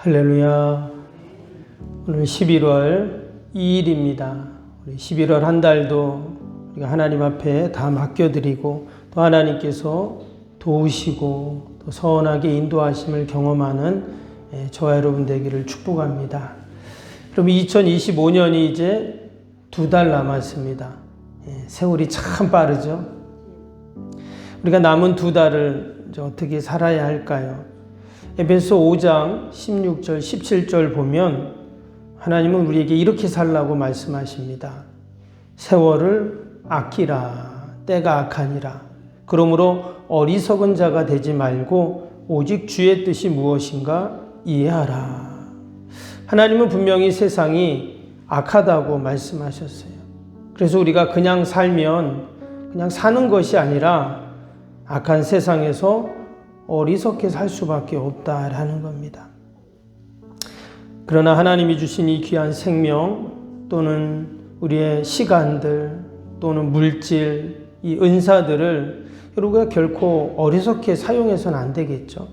할렐루야. 오늘 11월 2일입니다. 우리 11월 한 달도 우리가 하나님 앞에 다 맡겨드리고 또 하나님께서 도우시고 또 선하게 인도하심을 경험하는 저와 여러분 되기를 축복합니다. 그럼 2025년이 이제 2달 남았습니다. 세월이 참 빠르죠. 우리가 남은 2달을 이제 어떻게 살아야 할까요? 에베소 5장 16절 17절 보면 하나님은 우리에게 이렇게 살라고 말씀하십니다. 세월을 아끼라. 때가 악하니라. 그러므로 어리석은 자가 되지 말고 오직 주의 뜻이 무엇인가 이해하라. 하나님은 분명히 세상이 악하다고 말씀하셨어요. 그래서 우리가 그냥 살면 그냥 사는 것이 아니라 악한 세상에서 어리석게 살 수밖에 없다라는 겁니다. 그러나 하나님이 주신 이 귀한 생명 또는 우리의 시간들 또는 물질, 이 은사들을 우리가 결코 어리석게 사용해서는 안 되겠죠.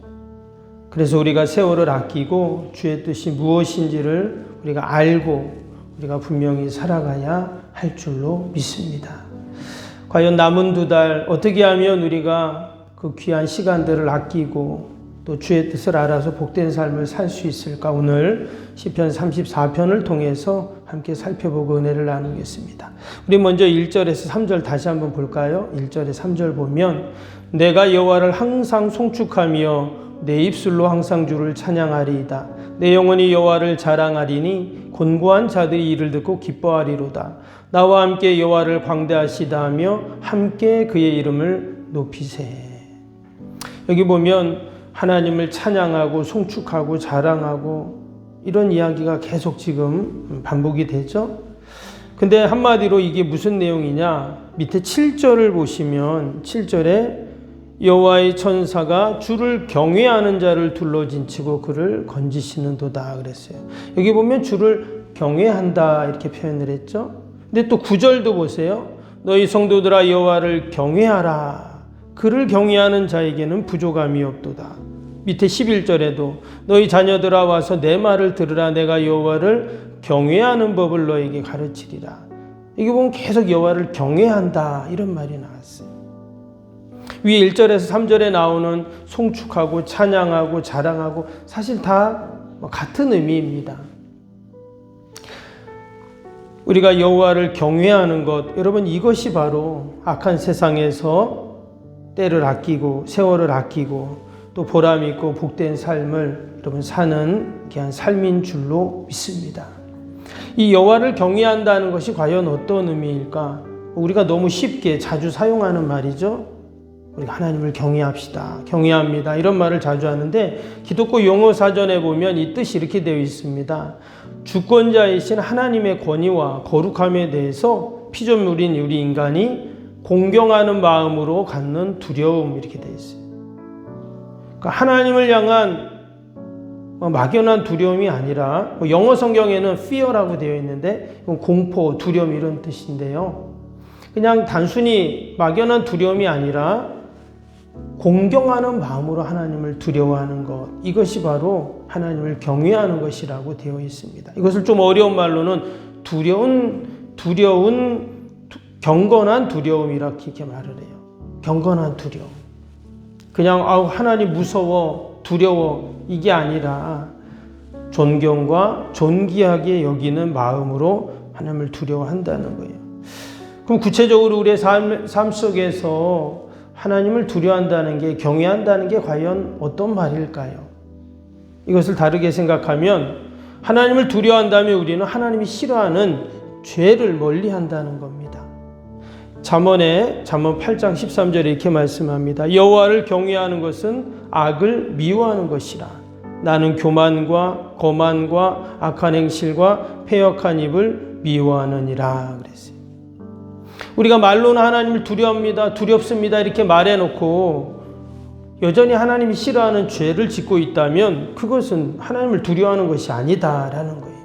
그래서 우리가 세월을 아끼고 주의 뜻이 무엇인지를 우리가 알고 우리가 분명히 살아가야 할 줄로 믿습니다. 과연 남은 2달 어떻게 하면 우리가 그 귀한 시간들을 아끼고 또 주의 뜻을 알아서 복된 삶을 살 수 있을까? 오늘 시편 34편을 통해서 함께 살펴보고 은혜를 나누겠습니다. 우리 먼저 1절에서 3절 다시 한번 볼까요? 1절에 3절 보면 내가 여호와를 항상 송축하며 내 입술로 항상 주를 찬양하리이다. 내 영혼이 여호와를 자랑하리니 곤고한 자들이 이를 듣고 기뻐하리로다. 나와 함께 여호와를 광대하시다 하며 함께 그의 이름을 높이세. 여기 보면 하나님을 찬양하고 송축하고 자랑하고 이런 이야기가 계속 지금 반복이 되죠. 근데 한마디로 이게 무슨 내용이냐? 밑에 7절을 보시면 7절에 여호와의 천사가 주를 경외하는 자를 둘러진치고 그를 건지시는도다 그랬어요. 여기 보면 주를 경외한다 이렇게 표현을 했죠. 근데 또 9절도 보세요. 너희 성도들아 여호와를 경외하라. 그를 경외하는 자에게는 부족함이 없도다. 밑에 11절에도 너희 자녀들아 와서 내 말을 들으라. 내가 여호와를 경외하는 법을 너에게 가르치리라. 여기 보면 계속 여호와를 경외한다 이런 말이 나왔어요. 위에 1절에서 3절에 나오는 송축하고 찬양하고 자랑하고 사실 다 같은 의미입니다. 우리가 여호와를 경외하는 것, 여러분 이것이 바로 악한 세상에서 때를 아끼고 세월을 아끼고 또 보람 있고 복된 삶을 여러분 사는 귀한 삶인 줄로 믿습니다. 이 여호와를 경외한다는 것이 과연 어떤 의미일까? 우리가 너무 쉽게 자주 사용하는 말이죠. 우리가 하나님을 경외합시다. 경외합니다. 이런 말을 자주 하는데 기독교 용어 사전에 보면 이 뜻이 이렇게 되어 있습니다. 주권자이신 하나님의 권위와 거룩함에 대해서 피조물인 우리 인간이 공경하는 마음으로 갖는 두려움 이렇게 되어 있어요. 그러니까 하나님을 향한 막연한 두려움이 아니라 영어 성경에는 fear라고 되어 있는데 공포, 두려움 이런 뜻인데요. 그냥 단순히 막연한 두려움이 아니라 공경하는 마음으로 하나님을 두려워하는 것, 이것이 바로 하나님을 경외하는 것이라고 되어 있습니다. 이것을 좀 어려운 말로는 경건한 두려움 이렇게 말을 해요. 경건한 두려움. 그냥 하나님 무서워, 두려워 이게 아니라 존경과 존귀하게 여기는 마음으로 하나님을 두려워한다는 거예요. 그럼 구체적으로 우리의 삶 속에서 하나님을 두려워한다는 게, 경외한다는 게 과연 어떤 말일까요? 이것을 다르게 생각하면 하나님을 두려워한다면 우리는 하나님이 싫어하는 죄를 멀리한다는 겁니다. 잠언 8장 13절에 이렇게 말씀합니다. 여호와를 경외하는 것은 악을 미워하는 것이라. 나는 교만과 거만과 악한 행실과 패역한 입을 미워하느니라 그랬어요. 우리가 말로는 하나님을 두려워합니다, 두렵습니다 이렇게 말해놓고 여전히 하나님이 싫어하는 죄를 짓고 있다면 그것은 하나님을 두려워하는 것이 아니다라는 거예요.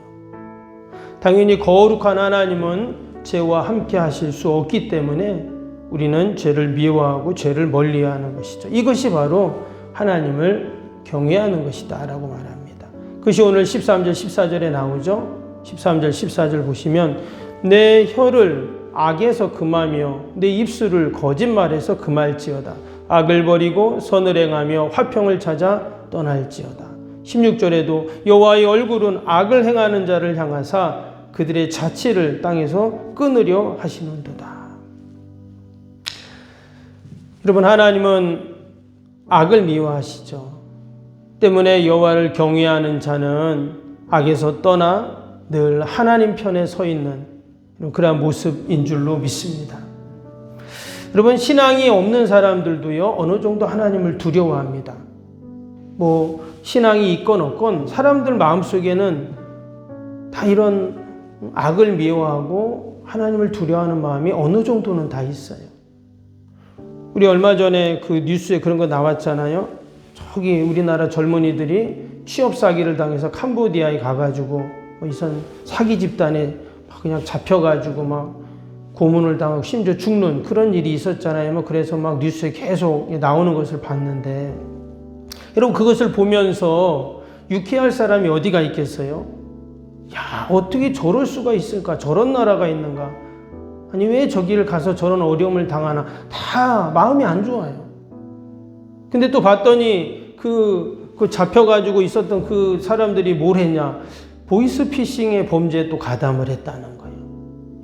당연히 거룩한 하나님은 죄와 함께 하실 수 없기 때문에 우리는 죄를 미워하고 죄를 멀리하는 것이죠. 이것이 바로 하나님을 경외하는 것이다 라고 말합니다. 그것이 오늘 13절 14절에 나오죠. 13절 14절 보시면 내 혀를 악에서 금하며 내 입술을 거짓말에서 금할지어다. 악을 버리고 선을 행하며 화평을 찾아 떠날지어다. 16절에도 여호와의 얼굴은 악을 행하는 자를 향하사 그들의 자취를 땅에서 끊으려 하시는도다. 여러분, 하나님은 악을 미워하시죠. 때문에 여호와를 경외하는 자는 악에서 떠나 늘 하나님 편에 서 있는 그러한 모습인 줄로 믿습니다. 여러분, 신앙이 없는 사람들도요, 어느 정도 하나님을 두려워합니다. 신앙이 있건 없건 사람들 마음속에는 다 이런 악을 미워하고 하나님을 두려워하는 마음이 어느 정도는 다 있어요. 우리 얼마 전에 그 뉴스에 그런 거 나왔잖아요. 저기 우리나라 젊은이들이 취업 사기를 당해서 캄보디아에 가가지고 이선 사기 집단에 그냥 잡혀가지고 막 고문을 당하고 심지어 죽는 그런 일이 있었잖아요. 그래서 막 뉴스에 계속 나오는 것을 봤는데, 여러분, 그것을 보면서 유쾌할 사람이 어디가 있겠어요? 야, 어떻게 저럴 수가 있을까? 저런 나라가 있는가? 아니, 왜 저기를 가서 저런 어려움을 당하나? 다 마음이 안 좋아요. 근데 또 봤더니 그 잡혀가지고 있었던 그 사람들이 뭘 했냐? 보이스피싱의 범죄에 또 가담을 했다는 거예요.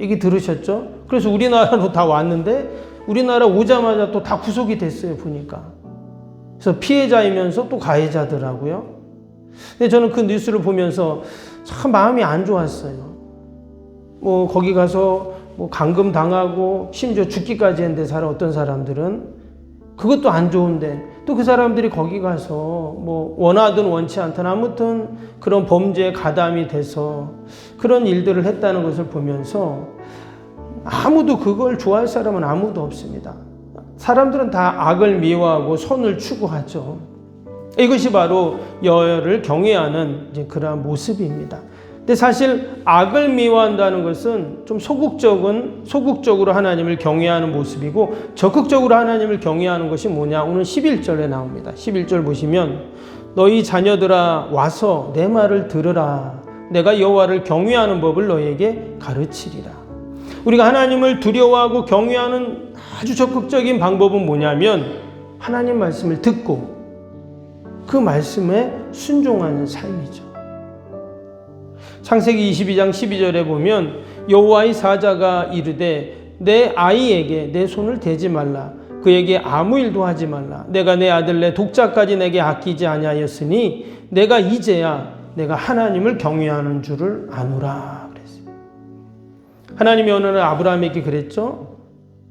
얘기 들으셨죠? 그래서 우리나라로 다 왔는데 우리나라 오자마자 또 다 구속이 됐어요, 보니까. 그래서 피해자이면서 또 가해자더라고요. 근데 저는 그 뉴스를 보면서 참 마음이 안 좋았어요. 거기 가서 감금 당하고 심지어 죽기까지 했는데 어떤 사람들은 그것도 안 좋은데 또 그 사람들이 거기 가서 원하든 원치 않든 아무튼 그런 범죄에 가담이 돼서 그런 일들을 했다는 것을 보면서 아무도 그걸 좋아할 사람은 아무도 없습니다. 사람들은 다 악을 미워하고 선을 추구하죠. 이것이 바로 여호와를 경외하는 이제 그러한 모습입니다. 근데 사실 악을 미워한다는 것은 좀 소극적으로 하나님을 경외하는 모습이고, 적극적으로 하나님을 경외하는 것이 뭐냐? 오늘 11절에 나옵니다. 11절 보시면 너희 자녀들아 와서 내 말을 들으라. 내가 여호와를 경외하는 법을 너희에게 가르치리라. 우리가 하나님을 두려워하고 경외하는 아주 적극적인 방법은 뭐냐면 하나님 말씀을 듣고 그 말씀에 순종하는 삶이죠. 창세기 22장 12절에 보면 여호와의 사자가 이르되 내 아이에게 내 손을 대지 말라. 그에게 아무 일도 하지 말라. 내가 내 아들 내 독자까지 내게 아끼지 아니하였으니 내가 이제야 내가 하나님을 경외하는 줄을 아노라 그랬어요. 하나님이 어느 날 아브라함에게 그랬죠.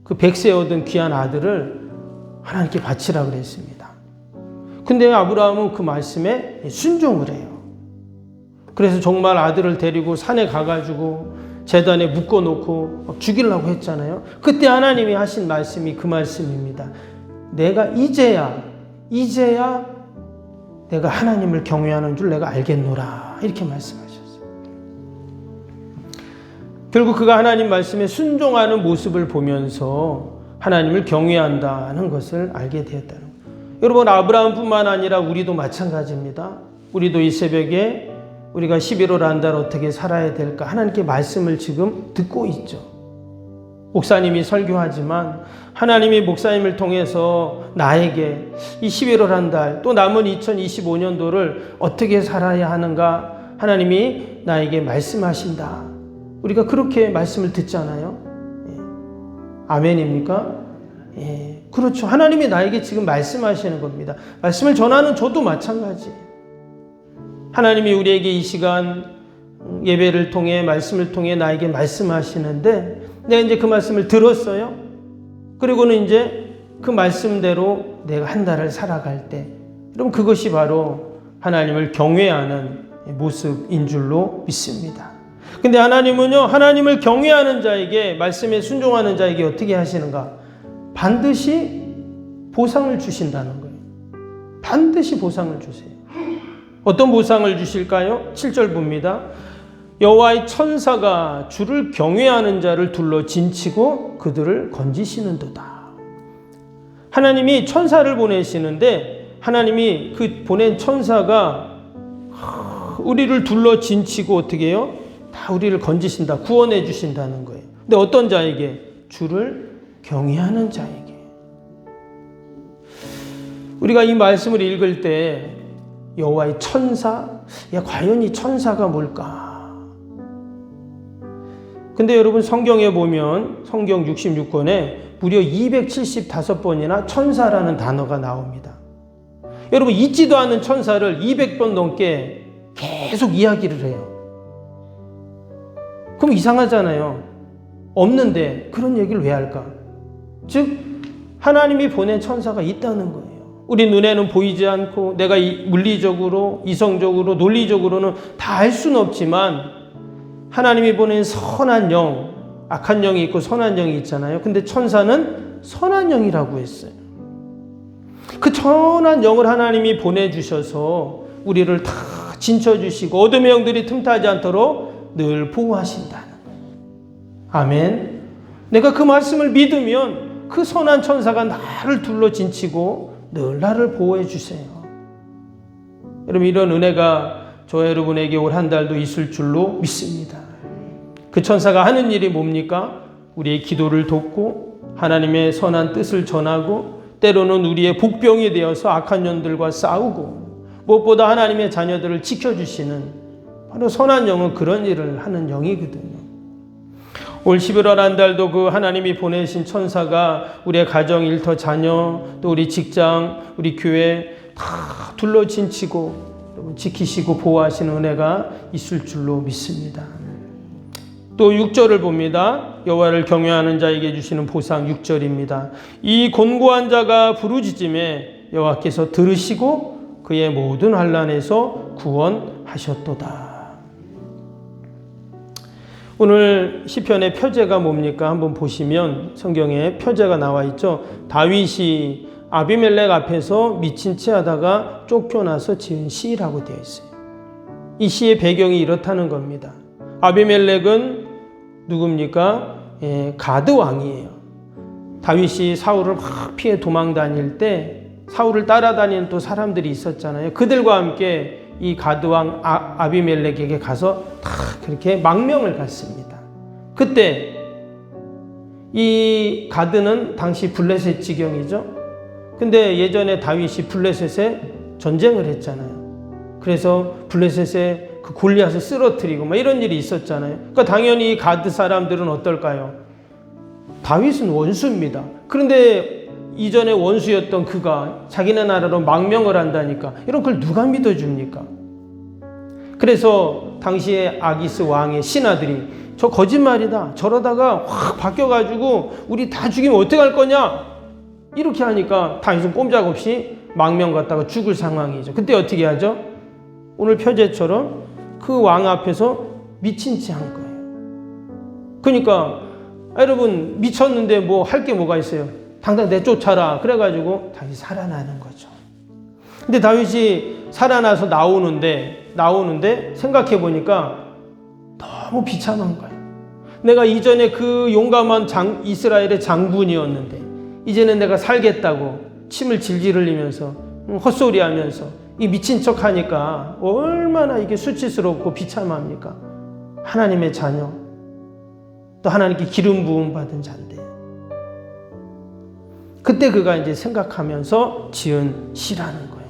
그 백세 얻은 귀한 아들을 하나님께 바치라 그랬습니다. 근데 아브라함은 그 말씀에 순종을 해요. 그래서 정말 아들을 데리고 산에 가가지고 제단에 묶어놓고 죽이려고 했잖아요. 그때 하나님이 하신 말씀이 그 말씀입니다. 내가 이제야 내가 하나님을 경외하는 줄 내가 알겠노라. 이렇게 말씀하셨어요. 결국 그가 하나님 말씀에 순종하는 모습을 보면서 하나님을 경외한다는 것을 알게 되었다는 거예요. 여러분, 아브라함뿐만 아니라 우리도 마찬가지입니다. 우리도 이 새벽에 우리가 11월 한 달 어떻게 살아야 될까? 하나님께 말씀을 지금 듣고 있죠. 목사님이 설교하지만 하나님이 목사님을 통해서 나에게 이 11월 한 달 또 남은 2025년도를 어떻게 살아야 하는가? 하나님이 나에게 말씀하신다. 우리가 그렇게 말씀을 듣잖아요. 아멘입니까? 예, 그렇죠. 하나님이 나에게 지금 말씀하시는 겁니다. 말씀을 전하는 저도 마찬가지예요. 하나님이 우리에게 이 시간 예배를 통해 말씀을 통해 나에게 말씀하시는데 내가 이제 그 말씀을 들었어요. 그리고는 이제 그 말씀대로 내가 한 달을 살아갈 때, 그럼 그것이 바로 하나님을 경외하는 모습인 줄로 믿습니다. 근데 하나님은요, 하나님을 경외하는 자에게, 말씀에 순종하는 자에게 어떻게 하시는가? 반드시 보상을 주신다는 거예요. 반드시 보상을 주세요. 어떤 보상을 주실까요? 7절 봅니다. 여호와의 천사가 주를 경외하는 자를 둘러 진치고 그들을 건지시는도다. 하나님이 천사를 보내시는데 하나님이 그 보낸 천사가 우리를 둘러 진치고 어떻게 해요? 다 우리를 건지신다, 구원해 주신다는 거예요. 근데 어떤 자에게? 주를 경외하는 자에게. 우리가 이 말씀을 읽을 때 여호와의 천사? 야, 과연 이 천사가 뭘까? 근데 여러분 성경에 보면 성경 66권에 무려 275번이나 천사라는 단어가 나옵니다. 여러분 있지도 않은 천사를 200번 넘게 계속 이야기를 해요. 그럼 이상하잖아요. 없는데 그런 얘기를 왜 할까? 즉 하나님이 보낸 천사가 있다는 거예요. 우리 눈에는 보이지 않고 내가 물리적으로, 이성적으로, 논리적으로는 다 알 수는 없지만 하나님이 보낸 선한 영, 악한 영이 있고 선한 영이 있잖아요. 근데 천사는 선한 영이라고 했어요. 그 선한 영을 하나님이 보내주셔서 우리를 다 진쳐주시고 어둠의 영들이 틈타지 않도록 늘 보호하신다는 거예요. 아멘. 내가 그 말씀을 믿으면 그 선한 천사가 나를 둘러 진치고 늘 나를 보호해 주세요. 여러분 이런 은혜가 저와 여러분에게 올 한 달도 있을 줄로 믿습니다. 그 천사가 하는 일이 뭡니까? 우리의 기도를 돕고 하나님의 선한 뜻을 전하고 때로는 우리의 복병이 되어서 악한 영들과 싸우고 무엇보다 하나님의 자녀들을 지켜주시는 바로 선한 영은 그런 일을 하는 영이거든요. 올 11월 한 달도 그 하나님이 보내신 천사가 우리의 가정, 일터, 자녀, 또 우리 직장, 우리 교회 다 둘러 진치고 지키시고 보호하시는 은혜가 있을 줄로 믿습니다. 또 6절을 봅니다. 여호와를 경외하는 자에게 주시는 보상 6절입니다. 이 곤고한 자가 부르짖음에 여호와께서 들으시고 그의 모든 환난에서 구원하셨도다. 오늘 시편의 표제가 뭡니까? 한번 보시면 성경에 표제가 나와 있죠. 다윗이 아비멜렉 앞에서 미친 채 하다가 쫓겨나서 지은 시라고 되어 있어요. 이 시의 배경이 이렇다는 겁니다. 아비멜렉은 누굽니까? 가드 왕이에요. 다윗이 사울을 막 피해 도망 다닐 때 사울을 따라다니는 또 사람들이 있었잖아요. 그들과 함께 이 가드 왕 아비멜렉에게 가서 다 그렇게 망명을 갔습니다. 그때 이 가드는 당시 블레셋 지경이죠. 근데 예전에 다윗이 블레셋에 전쟁을 했잖아요. 그래서 블레셋에 그 골리앗을 쓰러뜨리고 막 이런 일이 있었잖아요. 그러니까 당연히 이 가드 사람들은 어떨까요? 다윗은 원수입니다. 그런데 이전에 원수였던 그가 자기네 나라로 망명을 한다니까 이런 걸 누가 믿어줍니까? 그래서 당시에 아기스 왕의 신하들이 저 거짓말이다. 저러다가 확 바뀌어가지고 우리 다 죽이면 어떡할 거냐? 이렇게 하니까 다윗은 꼼짝없이 망명 갔다가 죽을 상황이죠. 그때 어떻게 하죠? 오늘 표제처럼 그 왕 앞에서 미친 채 한 거예요. 그러니까 여러분 미쳤는데 뭐 할 게 뭐가 있어요? 당장 내쫓아라. 그래가지고 다윗이 살아나는 거죠. 근데 다윗이 살아나서 나오는데 생각해 보니까 너무 비참한 거예요. 내가 이전에 그 용감한 이스라엘의 장군이었는데 이제는 내가 살겠다고 침을 질질 흘리면서 헛소리하면서 이 미친 척 하니까 얼마나 이게 수치스럽고 비참합니까? 하나님의 자녀, 또 하나님께 기름 부음 받은 자인데. 그때 그가 이제 생각하면서 지은 시라는 거예요.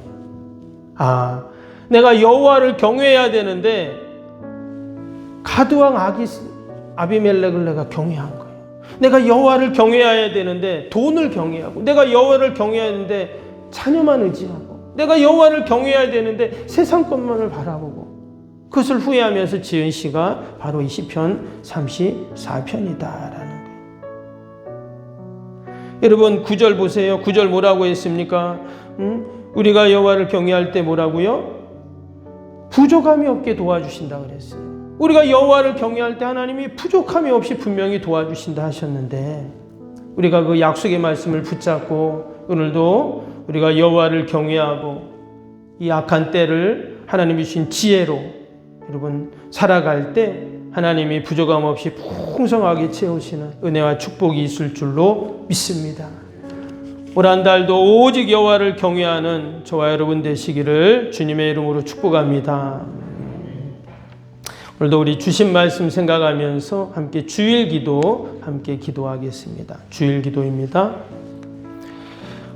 아, 내가 여호와를 경외해야 되는데 가드왕 아비멜렉을 내가 경외한 거예요. 내가 여호와를 경외해야 되는데 돈을 경외하고, 내가 여호와를 경외해야 되는데 자녀만 의지하고, 내가 여호와를 경외해야 되는데 세상 것만을 바라보고, 그것을 후회하면서 지은 시가 바로 이 시편 34편이다라는 거예요. 여러분 9절 보세요. 9절 뭐라고 했습니까? 우리가 여호와를 경외할 때 뭐라고요? 부족함이 없게 도와주신다 그랬어요. 우리가 여호와를 경외할 때 하나님이 부족함이 없이 분명히 도와주신다 하셨는데, 우리가 그 약속의 말씀을 붙잡고 오늘도 우리가 여호와를 경외하고 이 악한 때를 하나님이 주신 지혜로 여러분 살아갈 때 하나님이 부족함 없이 풍성하게 채우시는 은혜와 축복이 있을 줄로 믿습니다. 올 한 달도 오직 여호와를 경외하는 저와 여러분 되시기를 주님의 이름으로 축복합니다. 오늘도 우리 주신 말씀 생각하면서 함께 주일 기도 함께 기도하겠습니다. 주일 기도입니다.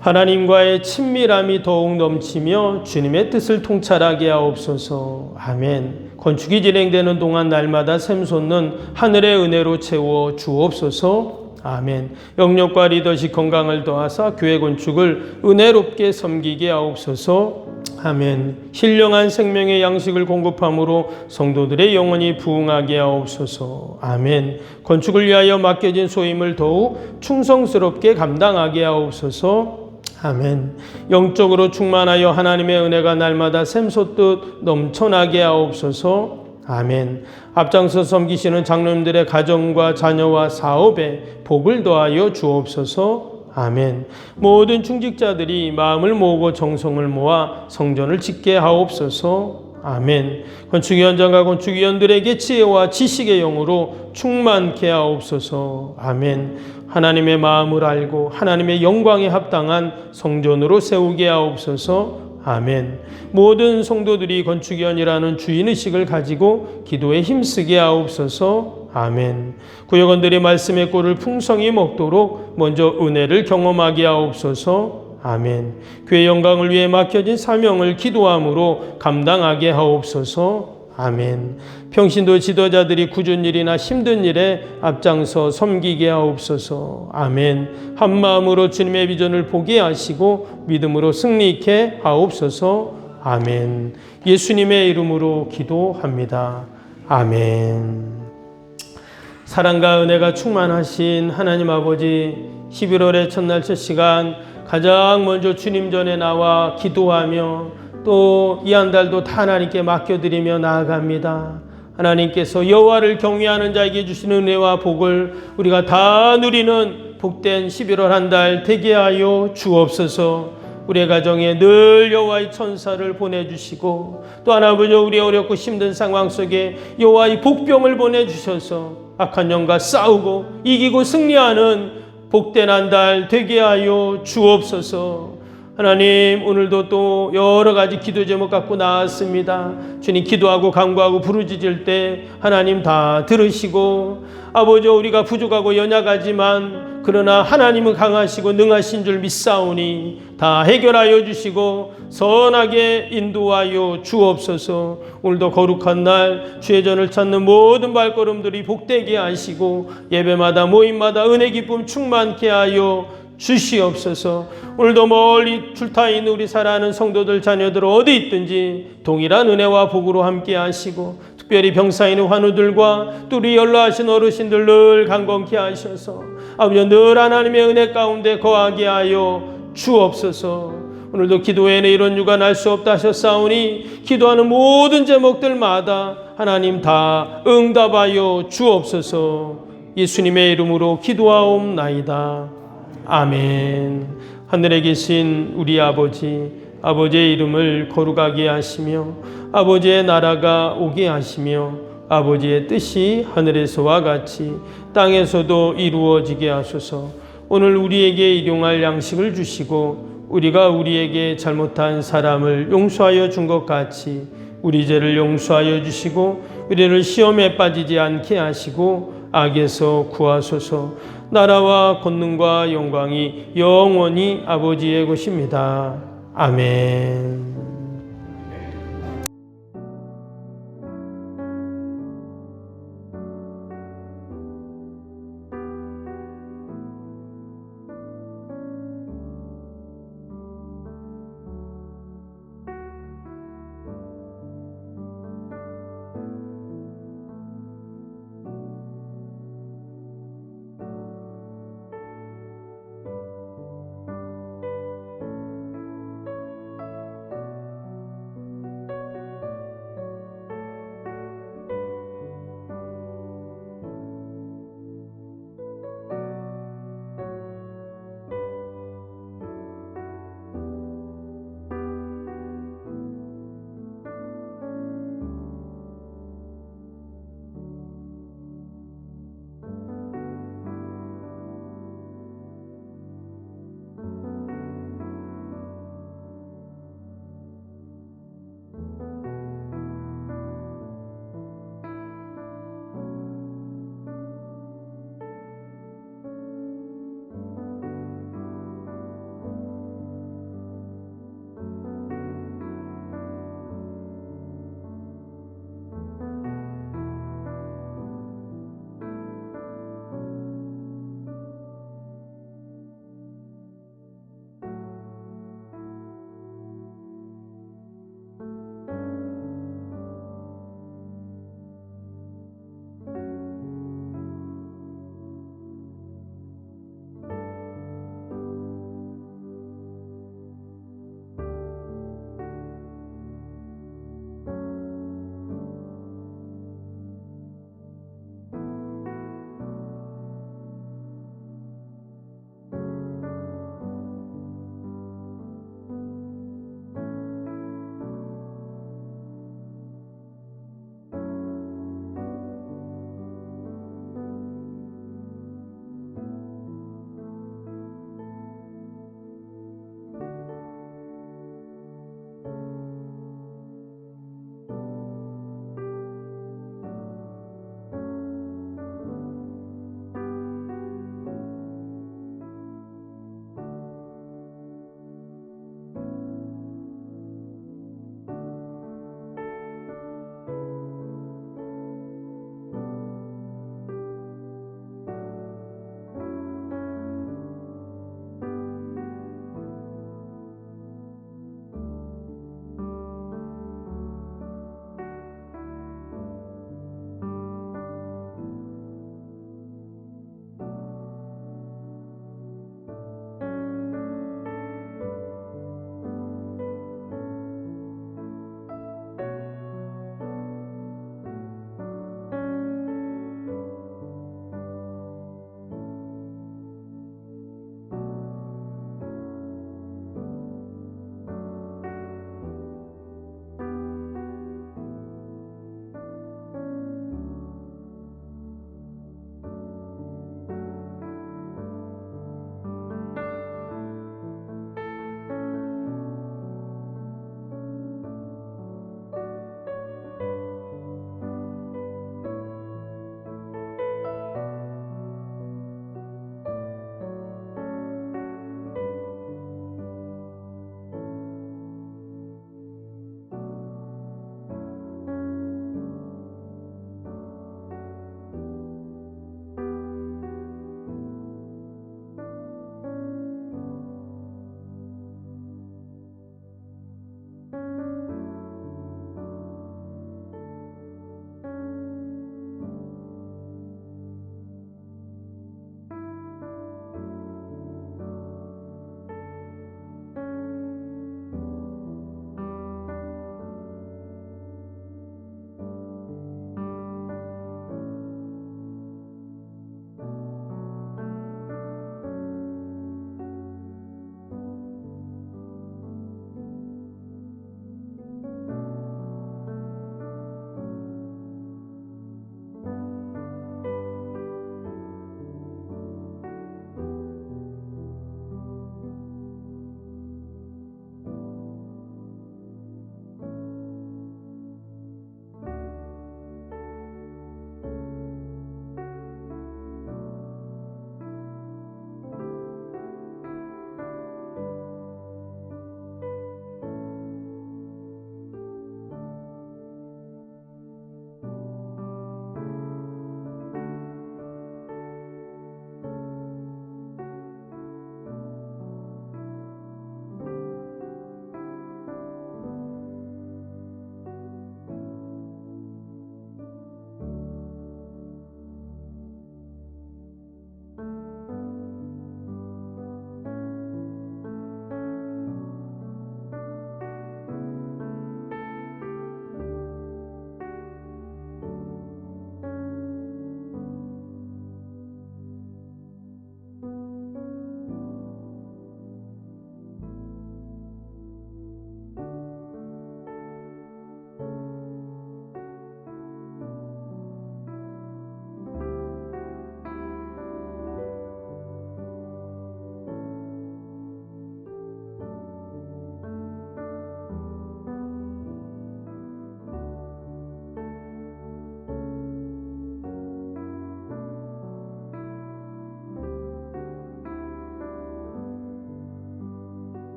하나님과의 친밀함이 더욱 넘치며 주님의 뜻을 통찰하게 하옵소서. 아멘. 건축이 진행되는 동안 날마다 샘솟는 하늘의 은혜로 채워 주옵소서. 아멘. 영역과 리더십 건강을 더하사 교회 건축을 은혜롭게 섬기게 하옵소서. 아멘. 신령한 생명의 양식을 공급함으로 성도들의 영혼이 부흥하게 하옵소서. 아멘. 건축을 위하여 맡겨진 소임을 더욱 충성스럽게 감당하게 하옵소서. 아멘. 영적으로 충만하여 하나님의 은혜가 날마다 샘솟듯 넘쳐나게 하옵소서. 아멘. 앞장서 섬기시는 장로님들의 가정과 자녀와 사업에 복을 더하여 주옵소서. 아멘. 모든 중직자들이 마음을 모으고 정성을 모아 성전을 짓게 하옵소서. 아멘. 건축위원장과 건축위원들에게 지혜와 지식의 영으로 충만케 하옵소서. 아멘. 하나님의 마음을 알고 하나님의 영광에 합당한 성전으로 세우게 하옵소서. 아멘. 모든 성도들이 건축위원이라는 주인의식을 가지고 기도에 힘쓰게 하옵소서. 아멘. 구역원들이 말씀의 꿀을 풍성히 먹도록 먼저 은혜를 경험하게 하옵소서. 아멘. 교회 영광을 위해 맡겨진 사명을 기도함으로 감당하게 하옵소서. 아멘. 평신도 지도자들이 굳은 일이나 힘든 일에 앞장서 섬기게 하옵소서. 아멘. 한마음으로 주님의 비전을 보게 하시고 믿음으로 승리케 하옵소서. 아멘. 예수님의 이름으로 기도합니다. 아멘. 사랑과 은혜가 충만하신 하나님 아버지, 11월의 첫날 첫 시간 가장 먼저 주님 전에 나와 기도하며 또 이 한 달도 다 하나님께 맡겨드리며 나아갑니다. 하나님께서 여호와를 경외하는 자에게 주시는 은혜와 복을 우리가 다 누리는 복된 11월 한 달 되게 하여 주옵소서. 우리의 가정에 늘 여호와의 천사를 보내주시고 또한 아버지 우리 어렵고 힘든 상황 속에 여호와의 복병을 보내주셔서 악한 영과 싸우고 이기고 승리하는 복된 한 달 되게 하여 주옵소서. 하나님, 오늘도 또 여러 가지 기도 제목 갖고 나왔습니다. 주님, 기도하고 간구하고 부르짖을 때 하나님 다 들으시고, 아버지 우리가 부족하고 연약하지만 그러나 하나님은 강하시고 능하신 줄 믿사오니 다 해결하여 주시고 선하게 인도하여 주옵소서. 오늘도 거룩한 날 주의 전을 찾는 모든 발걸음들이 복되게 하시고 예배마다 모임마다 은혜 기쁨 충만케 하여 주시옵소서. 오늘도 멀리 출타 있는 우리 사랑하는 성도들 자녀들 어디 있든지 동일한 은혜와 복으로 함께 하시고 특별히 병사인의 환우들과 또 우리 연로하신 어르신들 늘 강건케 하셔서 아버지 늘 하나님의 은혜 가운데 거하게 하여 주옵소서. 오늘도 기도에는 이런 유가 날 수 없다 하셨사오니 기도하는 모든 제목들마다 하나님 다 응답하여 주옵소서. 예수님의 이름으로 기도하옵나이다. 아멘. 하늘에 계신 우리 아버지, 아버지의 이름을 거룩하게 하시며 아버지의 나라가 오게 하시며 아버지의 뜻이 하늘에서와 같이 땅에서도 이루어지게 하소서. 오늘 우리에게 일용할 양식을 주시고 우리가 우리에게 잘못한 사람을 용서하여 준 것 같이 우리 죄를 용서하여 주시고 우리를 시험에 빠지지 않게 하시고 악에서 구하소서. 나라와 권능과 영광이 영원히 아버지의 것입니다. 아멘.